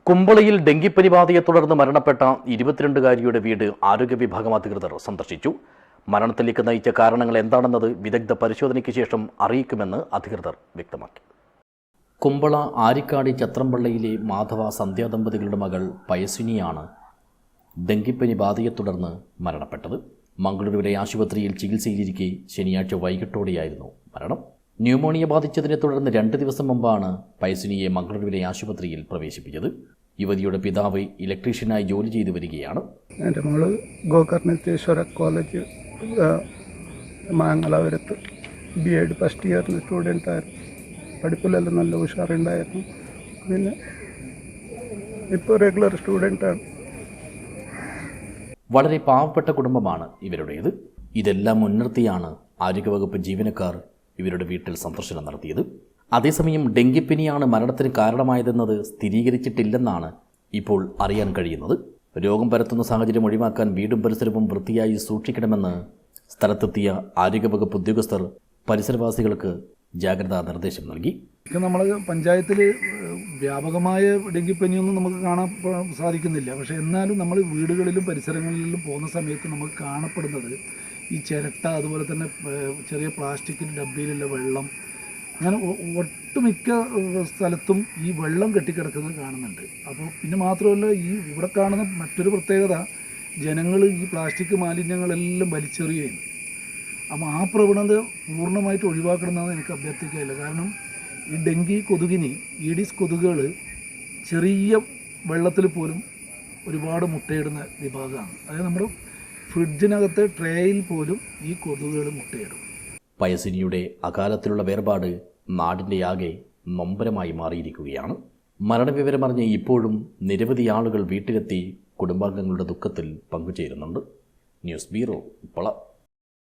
കുമ്പളയിൽ ഡെങ്കിപ്പനി ബാധയെ തുടർന്ന് മരണപ്പെട്ട 22-കാരിയുടെ വീട് ആരോഗ്യ വിഭാഗം അധികൃതർ സന്ദർശിച്ചു. മരണത്തിലേക്ക് നയിച്ച കാരണങ്ങൾ എന്താണെന്നത് വിദഗ്ധ പരിശോധനയ്ക്ക് ശേഷം അറിയിക്കുമെന്ന് അധികൃതർ വ്യക്തമാക്കി. കുമ്പള ആരിക്കാടി ചത്രംപള്ളിയിലെ മാധവ സന്ധ്യ ദമ്പതികളുടെ മകൾ പയസ്വിനിയാണ് ഡെങ്കിപ്പനി ബാധയെ തുടർന്ന് മരണപ്പെട്ടത്. മംഗളൂരുവിലെ ആശുപത്രിയിൽ ചികിത്സയിലിരിക്കെ ശനിയാഴ്ച വൈകിട്ടോടെയായിരുന്നു മരണം. ന്യൂമോണിയ ബാധിച്ചതിനെ തുടർന്ന് 2 ദിവസം മുമ്പാണ് പയസ്വിനിയെ മംഗളൂരുവിലെ ആശുപത്രിയിൽ പ്രവേശിപ്പിച്ചത്. യുവതിയുടെ പിതാവ് ഇലക്ട്രീഷ്യനായി ജോലി ചെയ്തു വരികയാണ്. എൻ്റെ മോള് ഗോകർണേശ്വര കോളേജ് മാങ്ങലാപുരത്ത് BEd ഫസ്റ്റ് ഇയറിന് സ്റ്റുഡൻ്റ് ആയിരുന്നു. പഠിപ്പിലെല്ലാം നല്ല ഉഷാറുണ്ടായിരുന്നു. പിന്നെ ഇപ്പോൾ റെഗുലർ സ്റ്റുഡൻ്റാണ്. വളരെ പാവപ്പെട്ട കുടുംബമാണ് ഇവരുടേത്. ഇതെല്ലാം മുൻനിർത്തിയാണ് ആരോഗ്യവകുപ്പ് ജീവനക്കാർ ഇവരുടെ വീട്ടിൽ സന്ദർശനം നടത്തിയത്. അതേസമയം ഡെങ്കിപ്പനിയാണ് മരണത്തിന് കാരണമായതെന്നത് സ്ഥിരീകരിച്ചിട്ടില്ലെന്നാണ് ഇപ്പോൾ അറിയാൻ കഴിയുന്നത്. രോഗം പരത്തുന്ന സാഹചര്യം ഒഴിവാക്കാൻ വീടും പരിസരവും വൃത്തിയായി സൂക്ഷിക്കണമെന്ന് സ്ഥലത്തെത്തിയ ആരോഗ്യവകുപ്പ് ഉദ്യോഗസ്ഥർ പരിസരവാസികൾക്ക് ജാഗ്രതാ നിർദ്ദേശം നൽകി. നമ്മൾ പഞ്ചായത്തിൽ വ്യാപകമായ ഡെങ്കിപ്പനിയൊന്നും നമുക്ക് കാണാൻ സാധിക്കുന്നില്ല. പക്ഷേ എന്നാലും നമ്മൾ വീടുകളിലും പരിസരങ്ങളിലും പോകുന്ന സമയത്ത് നമുക്ക് കാണപ്പെടുന്നത് ഈ ചിരട്ട, അതുപോലെ തന്നെ ചെറിയ പ്ലാസ്റ്റിക്കിൻ്റെ ഡബ്ബയിലുള്ള വെള്ളം, അങ്ങനെ ഒട്ടുമിക്ക സ്ഥലത്തും ഈ വെള്ളം കെട്ടിക്കിടക്കുന്നത് കാണുന്നുണ്ട്. അപ്പോൾ പിന്നെ മാത്രമല്ല, ഈ ഇവിടെ കാണുന്ന മറ്റൊരു പ്രത്യേകത, ജനങ്ങൾ ഈ പ്ലാസ്റ്റിക് മാലിന്യങ്ങളെല്ലാം വലിച്ചെറിയുകയാണ്. അപ്പോൾ ആ പ്രവണത പൂർണ്ണമായിട്ട് ഒഴിവാക്കണമെന്നാണ് എനിക്ക് അഭ്യർത്ഥിക്കുകയില്ല. കാരണം ഈ ഡെങ്കി കൊതുകിന്, ഈഡിസ് കൊതുകുകൾ ചെറിയ വെള്ളത്തിൽ പോലും ഒരുപാട് മുട്ടയിടുന്ന വിഭാഗമാണ്. അതായത് നമ്മുടെ ഫ്രിഡ്ജിനകത്തെ ട്രേയിൽ പോലും ഈ കൊതുകുകൾ മുട്ടയിടും. പയസ്വിനിയുടെ അകാലത്തിലുള്ള വേർപാട് നാടിൻ്റെ ആകെ നൊമ്പരമായി മാറിയിരിക്കുകയാണ്. മരണവിവരമറിഞ്ഞ് ഇപ്പോഴും നിരവധി ആളുകൾ വീട്ടിലെത്തി കുടുംബാംഗങ്ങളുടെ ദുഃഖത്തിൽ പങ്കുചേരുന്നുണ്ട്. News bureau, Kumbla.